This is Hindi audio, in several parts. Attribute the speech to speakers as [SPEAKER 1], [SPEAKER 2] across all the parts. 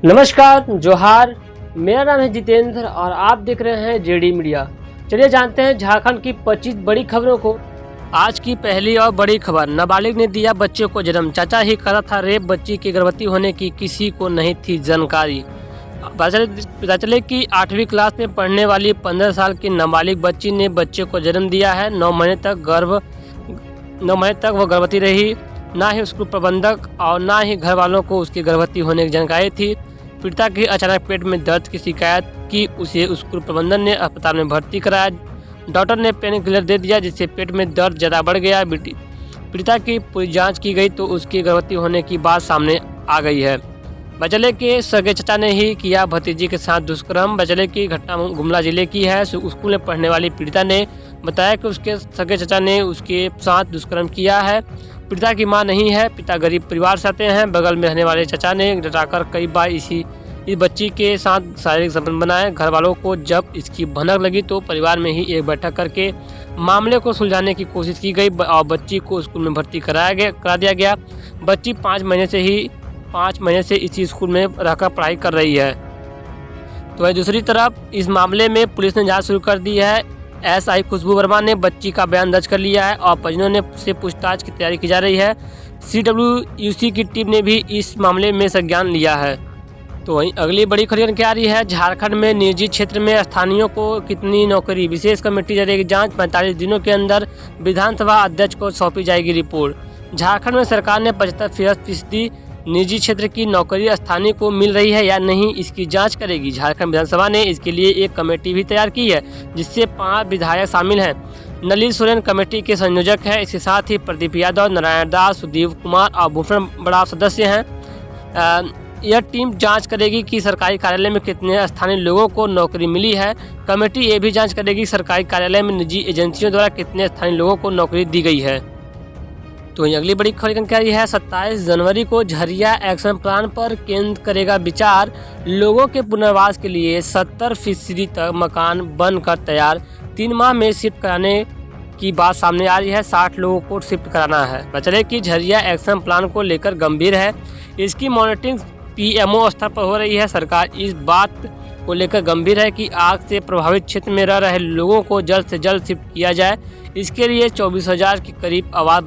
[SPEAKER 1] नमस्कार, जोहार। मेरा नाम है जितेंद्र और आप देख रहे हैं जेडी मीडिया। चलिए जानते हैं झारखंड की 25 बड़ी खबरों को। आज की पहली और बड़ी खबर, नाबालिग ने दिया बच्चे को जन्म, चाचा ही करा था रेप, बच्ची के गर्भवती होने की किसी को नहीं थी जानकारी। पता चले कि 8वीं क्लास में पढ़ने वाली 15 साल की नाबालिग बच्ची ने बच्चे को जन्म दिया है। 9 महीने तक वह गर्भवती रही। ना ही स्कूल प्रबंधक और ना ही घर वालों को उसकी गर्भवती होने की जानकारी थी। पीड़िता की अचानक पेट में दर्द की शिकायत की, उसे स्कूल प्रबंधन ने अस्पताल में भर्ती कराया। डॉक्टर ने पेन किलर दे दिया, जिससे पेट में दर्द ज़्यादा बढ़ गया। पीड़िता की पूरी जांच की गई तो उसकी गर्भवती होने की बात सामने आ गई है। बचले के सगे चचा ने ही किया भतीजी के साथ दुष्कर्म। बचले की घटना गुमला जिले की है। स्कूल में पढ़ने वाली पीड़िता ने बताया कि उसके सगे चचा ने उसके साथ दुष्कर्म किया है। पीड़िता की मां नहीं है, पिता गरीब परिवार से आते हैं। बगल में रहने वाले चचा ने डटाकर कई बार इस बच्ची के साथ शारीरिक संबंध बनाए। घर वालों को जब इसकी भनक लगी तो परिवार में ही एक बैठक करके मामले को सुलझाने की कोशिश की गई और बच्ची को स्कूल में भर्ती करा दिया गया। बच्ची 5 महीने से इसी स्कूल में रहकर पढ़ाई कर रही है। तो वहीं दूसरी तरफ इस मामले में पुलिस ने जांच शुरू कर दी है। एसआई खुशबू वर्मा ने बच्ची का बयान दर्ज कर लिया है और परिजनों से पूछताछ की तैयारी की जा रही है। CWUC की टीम ने भी इस मामले में संज्ञान लिया है। तो वहीं अगली बड़ी खबर क्या आ रही है, झारखंड में निजी क्षेत्र में स्थानीयों को कितनी नौकरी, विशेष कमेटी करेगी जांच। 45 दिनों के अंदर विधानसभा अध्यक्ष को सौंपी जाएगी रिपोर्ट। झारखंड में सरकार ने 75% निजी क्षेत्र की नौकरी स्थानीय को मिल रही है या नहीं, इसकी जांच करेगी। झारखंड विधानसभा ने इसके लिए एक कमेटी भी तैयार की है, जिससे 5 विधायक शामिल हैं। नलिन सोरेन कमेटी के संयोजक हैं। इसके साथ ही प्रदीप यादव, नारायण दास, सुदीप कुमार और भूषण बड़ा सदस्य हैं। यह टीम जांच करेगी कि सरकारी कार्यालय में कितने स्थानीय लोगों को नौकरी मिली है। कमेटी ये भी जांच करेगी सरकारी कार्यालय में निजी एजेंसियों द्वारा कितने स्थानीय लोगों को नौकरी दी गई है। तो ये अगली बड़ी खबर क्या है, 27 जनवरी को झरिया एक्शन प्लान पर केंद्र करेगा विचार। लोगों के पुनर्वास के लिए 70% तक मकान बनकर तैयार, 3 माह में शिफ्ट कराने की बात सामने आ रही है। 60 लोगों को शिफ्ट कराना है। बचले की झरिया एक्शन प्लान को लेकर गंभीर है। इसकी मॉनिटरिंग PMO स्तर पर हो रही है। सरकार इस बात को लेकर गंभीर है कि आग से प्रभावित क्षेत्र में रह रहे लोगों को जल्द से जल्द शिफ्ट किया जाए। इसके लिए 24,000 के करीब आवास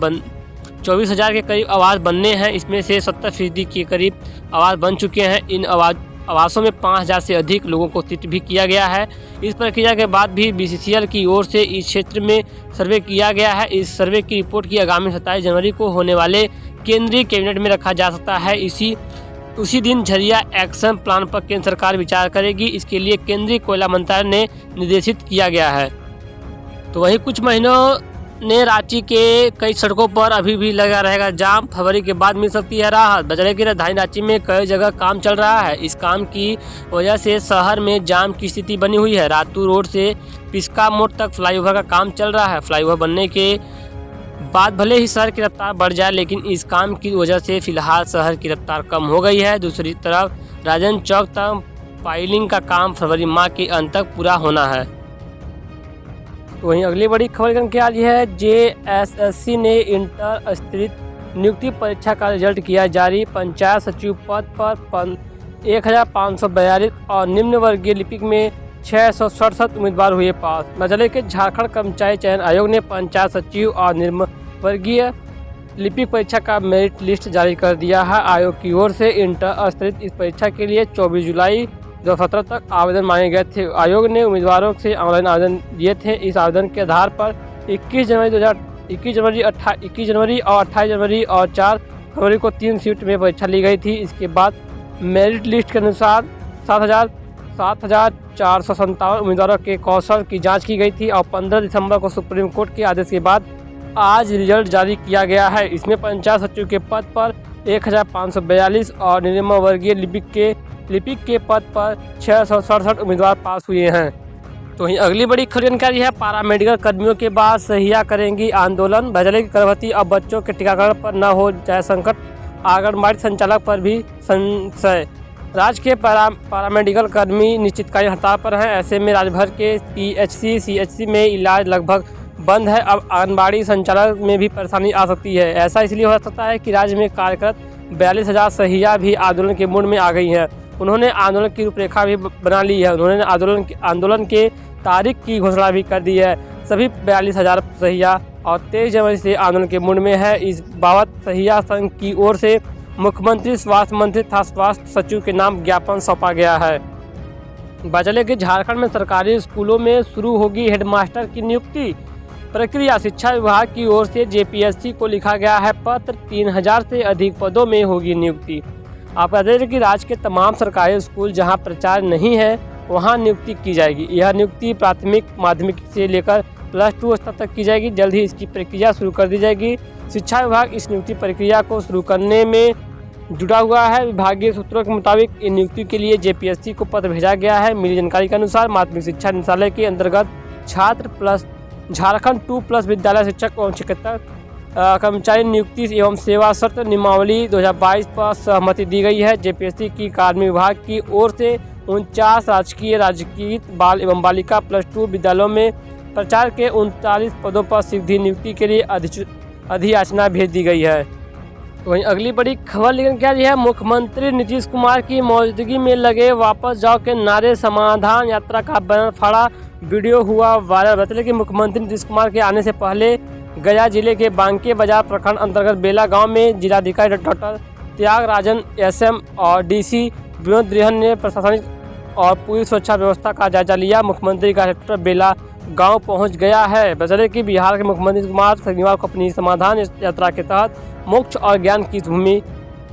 [SPEAKER 1] बनने हैं। इसमें से 70% के करीब आवास बन चुके हैं। इन आवासों में 5,000 से अधिक लोगों को शिफ्ट भी किया गया है। इस प्रक्रिया के बाद भी BCCL की ओर से इस क्षेत्र में सर्वे किया गया है। इस सर्वे की रिपोर्ट की आगामी 27 जनवरी को होने वाले केंद्रीय कैबिनेट में रखा जा सकता है। उसी दिन झरिया एक्शन प्लान पर केंद्र सरकार विचार करेगी। इसके लिए केंद्रीय कोयला मंत्रालय ने निर्देशित किया गया है। तो वहीं कुछ महीनों ने रांची के कई सड़कों पर अभी भी लगा रहेगा जाम। फरवरी के बाद मिल सकती है राहत। बजरे की राजधानी रांची में कई जगह काम चल रहा है। इस काम की वजह से शहर में जाम की स्थिति बनी हुई है। रातू रोड से पिस्का मोड़ तक फ्लाईओवर का काम चल रहा है। फ्लाईओवर बनने के बाद भले ही शहर की रफ्तार बढ़ जाए, लेकिन इस काम की वजह से फिलहाल शहर की रफ्तार कम हो गई है। दूसरी तरफ राजन चौक तक पाइलिंग का काम फरवरी माह के अंत तक पूरा होना है। तो वहीं अगली बड़ी खबर क्या आ रही है, JSSC ने इंटर स्तरीय नियुक्ति परीक्षा का रिजल्ट किया जारी। पंचायत सचिव पद पर 1542 और निम्न वर्गीय लिपिक में 667 उम्मीदवार हुए पास। बचले के झारखंड कर्मचारी चयन आयोग ने पंचायत सचिव और निम्न वर्गीय लिपिक परीक्षा का मेरिट लिस्ट जारी कर दिया है। आयोग की ओर से इंटर स्तरीय इस परीक्षा के लिए 24 जुलाई 2017 तक आवेदन मांगे गए थे। आयोग ने उम्मीदवारों से ऑनलाइन आवेदन दिए थे। इस आवेदन के आधार पर 21 जनवरी और 28 जनवरी और 4 फरवरी को 3 शिफ्ट में परीक्षा ली गई थी। इसके बाद मेरिट लिस्ट के अनुसार 7,457 उम्मीदवारों के कौशल की जांच की गई थी और 15 दिसंबर को सुप्रीम कोर्ट के आदेश के बाद आज रिजल्ट जारी किया गया है। इसमें पंचायत सचिव के पद पर 1542 और निम्न वर्गीय लिपिक के पद पर 667 उम्मीदवार पास हुए हैं। तो वहीं अगली बड़ी खबर क्या है, पारा मेडिकल कर्मियों के बाद सहिया करेंगी आंदोलन। बजले की गर्भवती और बच्चों के टीकाकरण पर न हो जाए संकट, आंगनबाड़ी संचालक पर भी संशय। राज्य के पारामेडिकल कर्मी निश्चितकालीन हड़ताल पर हैं। ऐसे में राज्य भर के PHC CHC में इलाज लगभग बंद है। अब आंगनबाड़ी संचालक में भी परेशानी आ सकती है। ऐसा इसलिए हो सकता है कि राज्य में कार्यरत 42,000 सहिया भी आंदोलन के मूड में आ गई हैं। उन्होंने आंदोलन की रूपरेखा भी बना ली है। उन्होंने आंदोलन के तारीख की घोषणा भी कर दी है। सभी 42,000 सहिया और 23 जनवरी से आंदोलन के मूड में है। इस बाबत सहिया संघ की ओर से मुख्यमंत्री, स्वास्थ्य मंत्री तथा स्वास्थ्य सचिव के नाम ज्ञापन सौंपा गया है। बचले के झारखंड में सरकारी स्कूलों में शुरू होगी हेडमास्टर की नियुक्ति प्रक्रिया। शिक्षा विभाग की ओर से जेपीएससी को लिखा गया है पत्र। 3000 से अधिक पदों में होगी नियुक्ति। आप बता दें कि राज्य के तमाम सरकारी स्कूल जहां प्राचार्य नहीं है वहां नियुक्ति की जाएगी। यह नियुक्ति प्राथमिक, माध्यमिक से लेकर +2 स्तर तक की जाएगी। जल्द ही इसकी प्रक्रिया शुरू कर दी जाएगी। शिक्षा विभाग इस नियुक्ति प्रक्रिया को शुरू करने में जुड़ा हुआ है। विभागीय सूत्रों के मुताबिक इन नियुक्ति के लिए जेपीएससी को पत्र भेजा गया है। मिली जानकारी के अनुसार माध्यमिक शिक्षा निदेशालय के अंतर्गत छात्र प्लस झारखंड 2+ विद्यालय शिक्षक एवं चिकित्सक कर्मचारी नियुक्ति एवं सेवा शर्त नियमावली 2022 पर सहमति दी गई है। जेपीएससी की कार्मिक विभाग की ओर से 49 राजकीय बाल एवं बालिका +2 विद्यालयों में प्राचार्य के 39 पदों पर सीधी नियुक्ति के लिए अधियाचना भेज दी गई है। वहीं अगली बड़ी खबर लेकर क्या है, मुख्यमंत्री नीतीश कुमार की मौजूदगी में लगे वापस जाओ के नारे समाधान यात्रा का बैनर फाड़ा, वीडियो हुआ वायरल। बता कि मुख्यमंत्री नीतीश कुमार के आने से पहले गया जिले के बांके बाजार प्रखंड अंतर्गत बेला गांव में जिलाधिकारी डॉक्टर त्यागराजन SM और DC विनोद द्रिहन ने प्रशासनिक और पूरी सुरक्षा व्यवस्था का जायजा लिया। मुख्यमंत्री का हेलीकॉप्टर बेला गांव पहुंच गया है। बता कि बिहार के मुख्यमंत्री कुमार शनिवार को अपनी समाधान यात्रा के तहत मोक्ष और ज्ञान की भूमि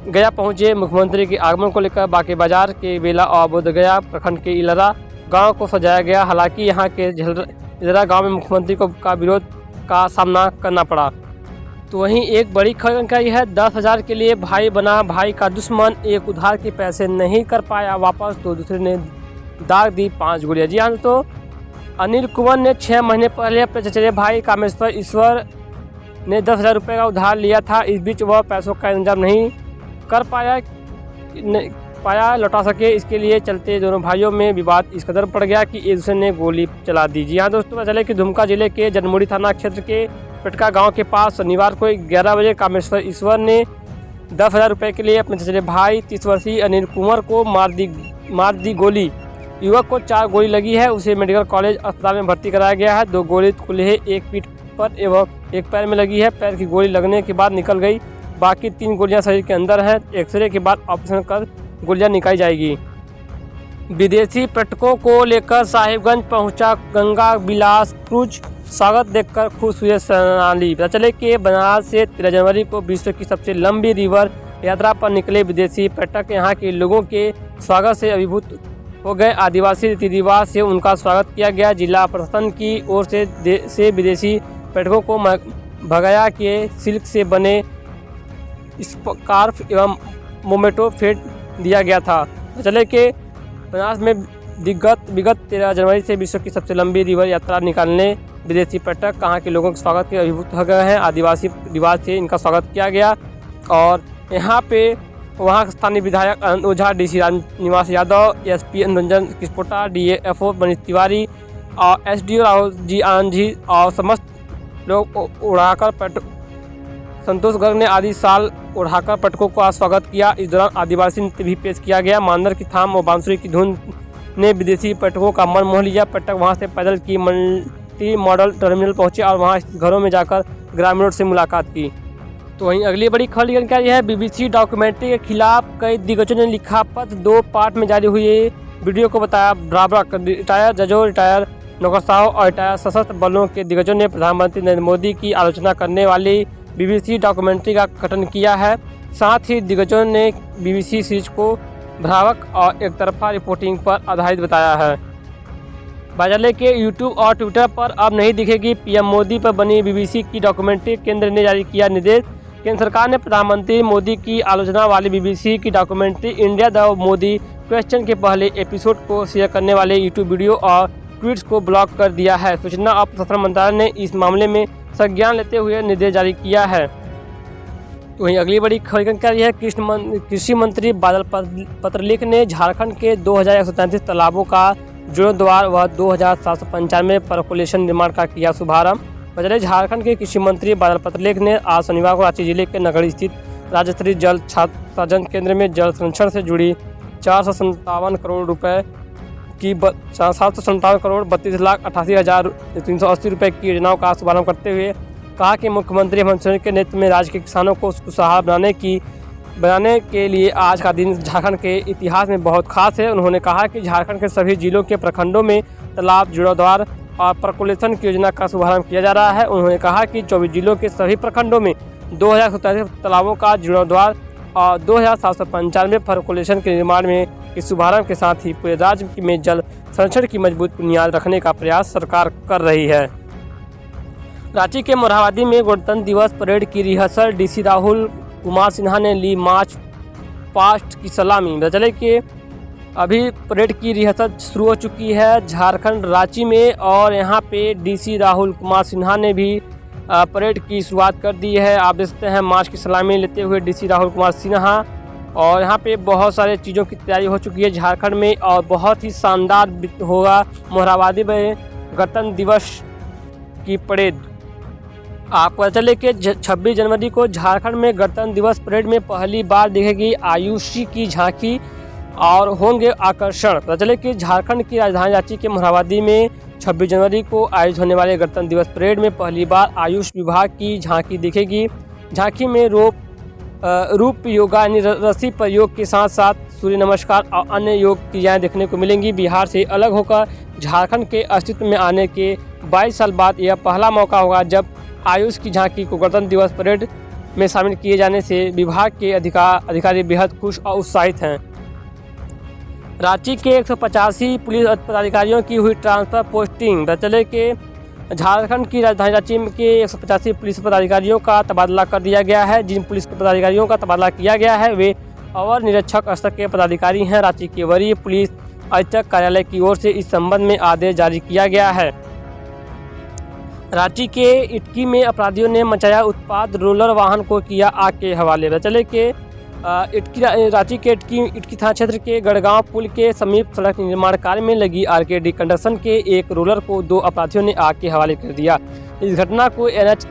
[SPEAKER 1] गया पहुंचे। मुख्यमंत्री के आगमन को लेकर बांके बाजार के बेला और बोधगया प्रखंड के इलरा गांव को सजाया गया। हालांकि यहां के इलरा गांव में मुख्यमंत्री का विरोध का सामना करना पड़ा। तो वहीं एक बड़ी खबर जानकारी है, 10,000 के लिए भाई बना भाई का दुश्मन, एक उधार के पैसे नहीं कर पाया वापस तो दूसरे ने दाग दी 5 गोलियां। जी हाँ, तो अनिल कुंवर ने 6 महीने पहले अपने चचेरे भाई कामेश्वर ईश्वर ने 10,000 रुपये का उधार लिया था। इस बीच वह पैसों का इंतजाम नहीं कर पाया लौटा सके। इसके लिए चलते दोनों भाइयों में विवाद इस कदर पड़ गया कि एक दूसरे ने गोली चला दी। जी हाँ दोस्तों, पता चले कि दुमका जिले के जनमुड़ी थाना क्षेत्र के पटका गांव के पास शनिवार को 11 बजे कामेश्वर ईश्वर ने 10,000 रुपये के लिए अपने चचेरे भाई 30 वर्षीय अनिल कुंवर को मार दी गोली। युवक को 4 गोली लगी है। उसे मेडिकल कॉलेज अस्पताल में भर्ती कराया गया है। 2 गोली कुल्हे, एक पीठ पर एवं एक पैर में लगी है। पैर की गोली लगने के बाद निकल गई। बाकी 3 गोलियां शरीर के अंदर हैं। एक्सरे के बाद ऑपरेशन कर गोलियां निकाली जाएगी। विदेशी पर्यटकों को लेकर साहिबगंज पहुंचा गंगा विलास क्रूज, स्वागत देखकर खुश हुए सैलानी। पता चले कि बनारस से 13 जनवरी को विश्व की सबसे लंबी रिवर यात्रा पर निकले विदेशी पर्यटक यहां के लोगों के स्वागत से अभिभूत हो गए। आदिवासी रीति रिवाज से उनका स्वागत किया गया। जिला प्रशासन की ओर से विदेशी पर्यटकों को भगया के सिल्क से बने स्कार्फ एवं मोमेटो फेट दिया गया था। चले के बनारस में विगत 13 जनवरी से विश्व की सबसे लंबी रिवर यात्रा निकालने विदेशी पर्यटक कहाँ के लोगों के स्वागत के अभिभूत हो गए हैं। आदिवासी रिवाज से इनका स्वागत किया गया और यहाँ पे वहाँ स्थानीय विधायक आनंद ओझा, DC राजनिवास यादव, SP रंजन किस्पोटा, DFO मनीष तिवारी और SDO राहुल जी आनंद जी और समस्त लोग उड़ाकर संतोष गर्ग ने आदि साल उड़ाकर पर्यटकों का स्वागत किया। इस दौरान आदिवासी नृत्य भी पेश किया गया। मांदर की थाम और बांसुरी की धुन ने विदेशी पर्यटकों का मन मोह लिया। पर्यटक वहां से पैदल की मल्टी मॉडल टर्मिनल पहुंचे और वहां घरों में जाकर ग्रामीणों से मुलाकात की। तो वहीं अगली बड़ी खबर जानकारी है, BBC डॉक्यूमेंट्री के खिलाफ कई दिग्गजों ने लिखा पत्र। 2 पार्ट में जारी हुई वीडियो को बताया बराबर। रिटायर्ड जजों, रिटायर्ड नौकरशाहों और रिटायर्ड सशस्त्र बलों के दिग्गजों ने प्रधानमंत्री नरेंद्र मोदी की आलोचना करने वाली BBC डॉक्यूमेंट्री का कथन किया है। साथ ही दिग्गजों ने BBC सीरीज को भ्रामक और एक तरफा रिपोर्टिंग पर आधारित बताया है। बाजाले के YouTube और ट्विटर पर अब नहीं दिखेगी PM मोदी पर बनी BBC की डॉक्यूमेंट्री। केंद्र ने जारी किया निर्देश। केंद्र सरकार ने प्रधानमंत्री मोदी की आलोचना वाली BBC की documentary India the Modi question के पहले एपिसोड को शेयर करने वाले YouTube वीडियो और ट्वीट्स को ब्लॉक कर दिया है। सूचना और प्रसारण मंत्रालय ने इस मामले में संज्ञान लेते हुए निर्देश जारी किया है। वहीं अगली बड़ी खबर जानकारी है, कृषि मंत्री बादल पत्रलेख ने झारखंड के 2133 तालाबों का जीर्णोद्धार व 2795 परकोलेशन निर्माण का किया शुभारंभ। बजरे झारखंड के कृषि मंत्री बादल पत्रलेख ने आज शनिवार को रांची जिले के नगरी स्थित राज्य स्तरीय जल छात्र केंद्र में जल संरक्षण से जुड़ी 457 करोड़ रुपए की 757 करोड़ 32,88,380 रुपये की योजनाओं का शुभारंभ करते हुए कहा कि मुख्यमंत्री हेमंत सोरेन के नेतृत्व में राज्य के किसानों को खुशहाल बनाने के लिए आज का दिन झारखंड के इतिहास में बहुत खास है। उन्होंने कहा कि झारखंड के सभी जिलों के प्रखंडों में तालाब, जीर्णोद्धार और पर्कुलेशन की योजना का शुभारंभ किया जा रहा है। उन्होंने कहा कि 24 जिलों के सभी प्रखंडों में 2,047 तालाबों का जीर्णोद्धार और 2,795 पर्कुलेशन के निर्माण में इस शुभारंभ के साथ ही पूरे राज्य में जल संरक्षण की मजबूत बुनियाद रखने का प्रयास सरकार कर रही है। रांची के मोरहाबादी में गणतंत्र दिवस परेड की रिहर्सल डीसी राहुल कुमार सिन्हा ने ली मार्च पास्ट की सलामी। पता चले कि अभी परेड की रिहर्सल शुरू हो चुकी है झारखंड रांची में और यहाँ पे डीसी राहुल कुमार सिन्हा ने भी परेड की शुरुआत कर दी है। आप देख सकते हैं मार्च की सलामी लेते हुए डीसी राहुल कुमार सिन्हा और यहाँ पे बहुत सारे चीज़ों की तैयारी हो चुकी है झारखंड में और बहुत ही शानदार होगा मोरहाबादी में गणतंत्र दिवस की परेड। आपको पता चले कि 26 जनवरी को झारखंड में गणतंत्र दिवस परेड में पहली बार दिखेगी आयुषी की झांकी और होंगे आकर्षण। पता चले कि झारखंड की राजधानी रांची के मोरहाबादी में 26 जनवरी को आयोजित होने वाले गणतंत्र दिवस परेड में पहली बार आयुष विभाग की झांकी दिखेगी। झांकी में रूप योगा यानी रस्सी प्रयोग के साथ साथ सूर्य नमस्कार और अन्य योग क्रियाएँ देखने को मिलेंगी। बिहार से अलग होकर झारखंड के अस्तित्व में आने के 22 साल बाद यह पहला मौका होगा जब आयुष की झांकी को गणतंत्र दिवस परेड में शामिल किए जाने से विभाग के अधिकारी बेहद खुश और उत्साहित हैं। रांची के 185 पुलिस पदाधिकारियों की हुई ट्रांसफर पोस्टिंग। पता चले कि झारखंड की राजधानी रांची के 185 पुलिस पदाधिकारियों का तबादला कर दिया गया है। जिन पुलिस पदाधिकारियों का तबादला किया गया है वे अवर निरीक्षक स्तर के पदाधिकारी हैं। रांची के वरीय पुलिस अधीक्षक कार्यालय की ओर से इस संबंध में आदेश जारी किया गया है। रांची के इटकी में अपराधियों ने मचाया उत्पात, रोलर वाहन को किया आग के हवाले। पता चले कि रांची के इटकी थाना क्षेत्र के गढ़गांव पुल के समीप सड़क निर्माण कार्य में लगी आरकेडी कंस्ट्रक्शन के एक रोलर को 2 अपराधियों ने आग के हवाले कर दिया। इस घटना को NH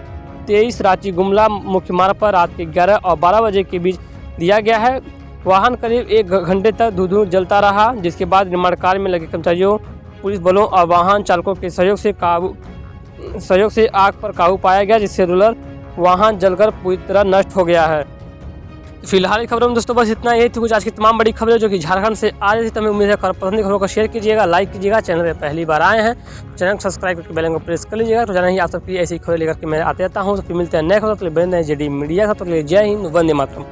[SPEAKER 1] 23 रांची गुमला मुख्य मार्ग पर रात के 11 और 12 बजे के बीच दिया गया है। वाहन करीब 1 घंटे तक धुआं जलता रहा, जिसके बाद निर्माण कार्य में लगे कर्मचारियों, पुलिस बलों और वाहन चालकों के सहयोग से आग पर काबू पाया गया, जिससे रोलर वाहन जलकर पूरी तरह नष्ट हो गया है। फिलहाल खबरों में दोस्तों बस इतना ही थी कुछ आज की तमाम बड़ी खबरें जो कि झारखंड से आ रही थी। तो मैं उम्मीद है पसंद खबरों को शेयर कीजिएगा, लाइक कीजिएगा। चैनल पर पहली बार आए हैं चैनल को सब्सक्राइब करके बेल आइकन को प्रेस कर लीजिएगा। तो जाना ही आप सबकी ऐसी खबरें लेकर के मैं आते रहता हूँ। तो फिर मिलते हैं नए खबरों के लिए। JD मीडिया का तो जय हिंद, वंदे मातरम।